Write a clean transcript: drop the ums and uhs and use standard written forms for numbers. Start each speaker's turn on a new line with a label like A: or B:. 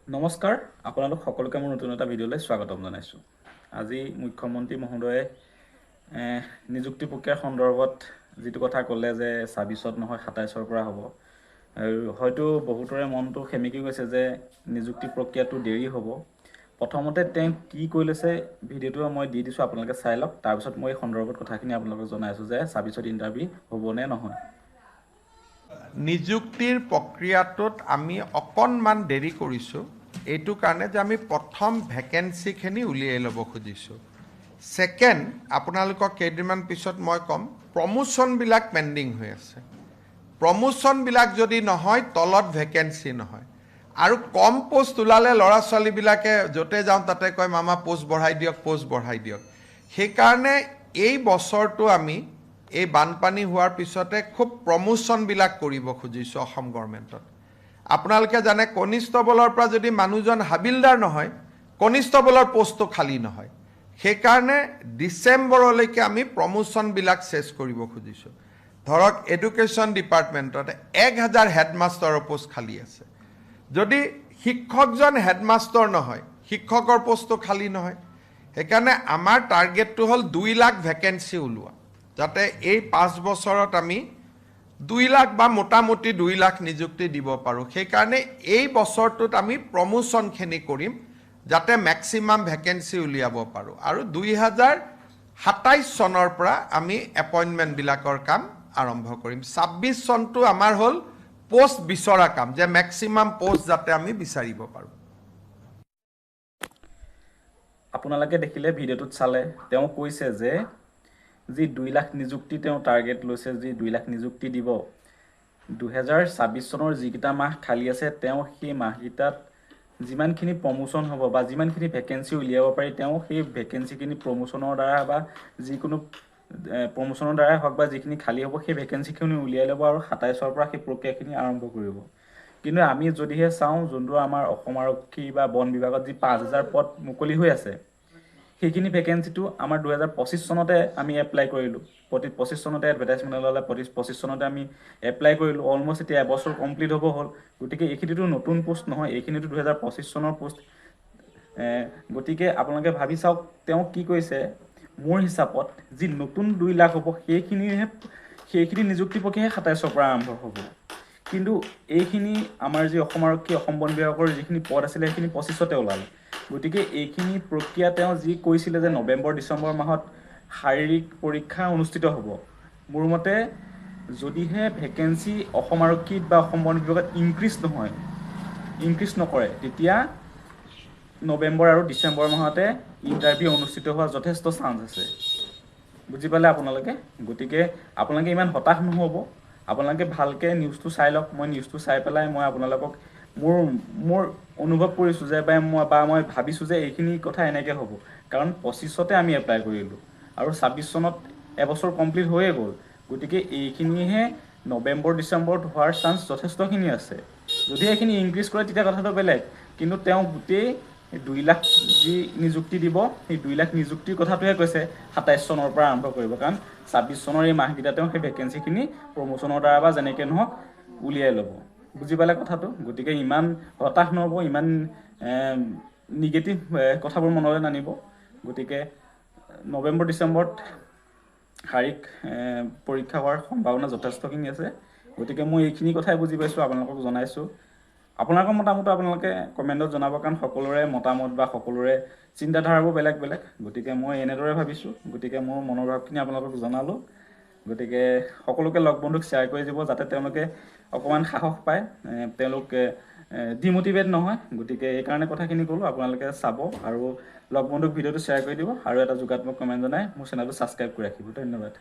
A: নমস্কাৰ আপোনালোক সকলোকে মোৰ নতুন এটা ভিডিঅ'লৈ স্বাগতম জনাইছোঁ। আজি মুখ্যমন্ত্ৰী মহোদয়ে নিযুক্তি প্ৰক্ৰিয়াৰ সন্দৰ্ভত যিটো কথা ক'লে যে ২৬ত নহয় ২৭ৰ পৰা হ'ব, আৰু হয়তো বহুতৰে মনটো সেমেকি গৈছে যে নিযুক্তি প্ৰক্ৰিয়াটো দেৰি হ'ব। প্ৰথমতে তেওঁ কি কৈ লৈছে ভিডিঅ'টো মই দি দিছোঁ, আপোনালোকে চাই লওক। তাৰপিছত মই এই সন্দৰ্ভত কথাখিনি আপোনালোকক জনাইছোঁ যে ২৬ত ইণ্টাৰভিউ হ'ব নে নহয়।
B: নিযুক্তিৰ প্ৰক্ৰিয়াটোত আমি অকণমান দেৰি কৰিছোঁ, এইটো কাৰণে যে আমি প্ৰথম ভেকেঞ্চিখিনি উলিয়াই ল'ব খুজিছোঁ। ছেকেণ্ড, আপোনালোকক কেইদিনমান পিছত মই ক'ম, প্ৰমোশ্যনবিলাক পেণ্ডিং হৈ আছে। প্ৰমোশ্যনবিলাক যদি নহয়, তলত ভেকেঞ্চি নহয়। আৰু কম পোষ্ট ওলালে ল'ৰা ছোৱালীবিলাকে য'তে যাওঁ তাতে কয় মামা পোষ্ট বঢ়াই দিয়ক, পোষ্ট বঢ়াই দিয়ক। সেইকাৰণে এই বছৰটো আমি এই বানপানী হোৱাৰ পিছতে খুব প্ৰমোশ্যনবিলাক কৰিব খুজিছোঁ অসম গভৰ্ণমেণ্টত। আপোনালোকে জানে কনিষ্টবলৰ পৰা যদি মানুহজন হাবিলদাৰ নহয়, কনিষ্টবলৰ পোষ্টটো খালী নহয়। সেইকাৰণে ডিচেম্বৰলৈকে আমি প্ৰমোশ্যনবিলাক চেছ কৰিব খুজিছোঁ। ধৰক এডুকেশ্যন ডিপাৰ্টমেণ্টত ১,০০০ হেডমাষ্টাৰৰ পোষ্ট খালী আছে। যদি শিক্ষকজন হেডমাষ্টাৰ নহয়, শিক্ষকৰ পোষ্টটো খালী নহয়। সেইকাৰণে আমাৰ টাৰ্গেটটো হ'ল ২ লাখ ভেকেঞ্চি ওলোৱা, যাতে এই ৫ বছৰত আমি ২ লাখ বা মোটামুটি ২ লাখ নিযুক্তি দিব পাৰোঁ। সেইকাৰণে এই বছৰটোত আমি প্ৰমোশ্যনখিনি কৰিম, যাতে মেক্সিমাম ভেকেঞ্চি উলিয়াব পাৰোঁ। আৰু ২০২৭ চনৰ পৰা আমি এপইণ্টমেণ্টবিলাকৰ কাম আৰম্ভ কৰিম। ২৬ চনটো আমাৰ হ'ল পোষ্ট বিচৰা কাম, যে মেক্সিমাম পোষ্ট যাতে আমি বিচাৰিব পাৰোঁ।
A: আপোনালোকে দেখিলে ভিডিঅ'টোত চালে তেওঁ কৈছে যে যি ২ লাখ নিযুক্তি তেওঁ টাৰ্গেট লৈছে, যি ২ লাখ নিযুক্তি দিব, ২০২৬ চনৰ যিকেইটা মাহ খালী আছে তেওঁ সেই মাহকেইটাত যিমানখিনি প্ৰমোশ্যন হ'ব বা যিমানখিনি ভেকেঞ্চি উলিয়াব পাৰি তেওঁ সেই ভেকেঞ্চিখিনি প্ৰমোশ্যনৰ দ্বাৰা বা যিকোনো প্ৰমোশ্যনৰ দ্বাৰাই হওক বা যিখিনি খালী হ'ব সেই ভেকেঞ্চিখিনি উলিয়াই ল'ব আৰু ২৭ৰ পৰা সেই প্ৰক্ৰিয়াখিনি আৰম্ভ কৰিব। কিন্তু আমি যদিহে চাওঁ, যোনটো আমাৰ অসম আৰক্ষী বা বন বিভাগত যি ৫,০০০ পদ মুকলি হৈ আছে, সেইখিনি ভেকেঞ্চিটো আমাৰ ২০২৫ চনতে আমি এপ্লাই কৰিলোঁ। ২৫ চনতে এডভাৰটাইজমেণ্ট ওলালে, ২৫ চনতে আমি এপ্লাই কৰিলোঁ। অলমষ্ট এতিয়া এবছৰ কমপ্লিট হ'ব হ'ল। গতিকে এইখিনিতো নতুন পোষ্ট নহয়, এইখিনিতো ২০২৫ চনৰ পোষ্ট। গতিকে আপোনালোকে ভাবি চাওক তেওঁ কি কৈছে। মোৰ হিচাপত যি নতুন ২ লাখ হ'ব সেইখিনি নিযুক্তি প্ৰক্ৰিয়াহে ২৭ৰ পৰা আৰম্ভ হ'ব। কিন্তু এইখিনি আমাৰ যি অসম আৰক্ষী, অসম বন বিভাগৰ যিখিনি পদ আছিলে সেইখিনি ২৫তে ওলালে। গতিকে এইখিনি প্ৰক্ৰিয়া তেওঁ যি কৈছিলে যে নৱেম্বৰ ডিচেম্বৰ মাহত শাৰীৰিক পৰীক্ষা অনুষ্ঠিত হ'ব, মোৰ মতে যদিহে ভেকেঞ্চি অসম আৰক্ষীত বা অসম বন বিভাগত ইনক্ৰিজ নকৰে, তেতিয়া নৱেম্বৰ আৰু ডিচেম্বৰ মাহতে ইণ্টাৰভিউ অনুষ্ঠিত হোৱাৰ যথেষ্ট চান্স আছে। বুজি পালে আপোনালোকে? গতিকে আপোনালোকে ইমান হতাশ নহ'ব। আপোনালোকে ভালকৈ নিউজটো চাই লওক। মই নিউজটো চাই পেলাই মই আপোনালোকক মোৰ অনুভৱ কৰিছোঁ যে মই ভাবিছোঁ যে এইখিনি কথা এনেকৈ হ'ব। কাৰণ ২৫তে আমি এপ্লাই কৰিলোঁ আৰু ২৬ চনত এবছৰ কমপ্লিট হৈয়ে গ'ল। গতিকে এইখিনিহে নৱেম্বৰ ডিচেম্বৰত হোৱাৰ চান্স যথেষ্টখিনি আছে। যদি এইখিনি ইনক্ৰিজ কৰে তেতিয়া কথাটো বেলেগ। কিন্তু তেওঁ গোটেই ২ লাখ যি নিযুক্তি দিব, সেই ২ লাখ নিযুক্তিৰ কথাটোহে কৈছে ২৭ চনৰ পৰা আৰম্ভ কৰিব। কাৰণ ২৬ চনৰ এই মাহকেইটা তেওঁ সেই ভেকেঞ্চিখিনি প্ৰমোশ্যনৰ দ্বাৰা বা যেনেকৈ নহওক উলিয়াই ল'ব। বুজি পালে কথাটো? গতিকে ইমান হতাশ নহ'ব, ইমান নিগেটিভ কথাবোৰ মনলৈ নানিব। গতিকে নৱেম্বৰ ডিচেম্বৰত শাৰীৰিক পৰীক্ষা হোৱাৰ সম্ভাৱনা যথেষ্টখিনি আছে। গতিকে মই এইখিনি কথাই বুজি পাইছোঁ, আপোনালোকক জনাইছোঁ। আপোনালোকৰ মতামত আপোনালোকে কমেণ্টত জনাব, কাৰণ সকলোৰে মতামত বা সকলোৰে চিন্তাধাৰাবোৰ বেলেগ বেলেগ। গতিকে মই এনেদৰে ভাবিছোঁ, গতিকে মোৰ মনৰ ভাৱখিনি আপোনালোকক জনালোঁ। গতিকে সকলোকে লগ বন্ধুক শ্বেয়াৰ কৰি দিব, যাতে তেওঁলোকে অকণমান সাহস পায়, তেওঁলোকে ডিম'টিভেট নহয়। গতিকে এইকাৰণে কথাখিনি ক'লোঁ। আপোনালোকে চাব আৰু লগ বন্ধুক ভিডিঅ'টো শ্বেয়াৰ কৰি দিব আৰু এটা যোগাত্মক কমেণ্ট জনাই মোৰ চেনেলটো ছাবস্ক্ৰাইব কৰি ৰাখিব। ধন্যবাদ।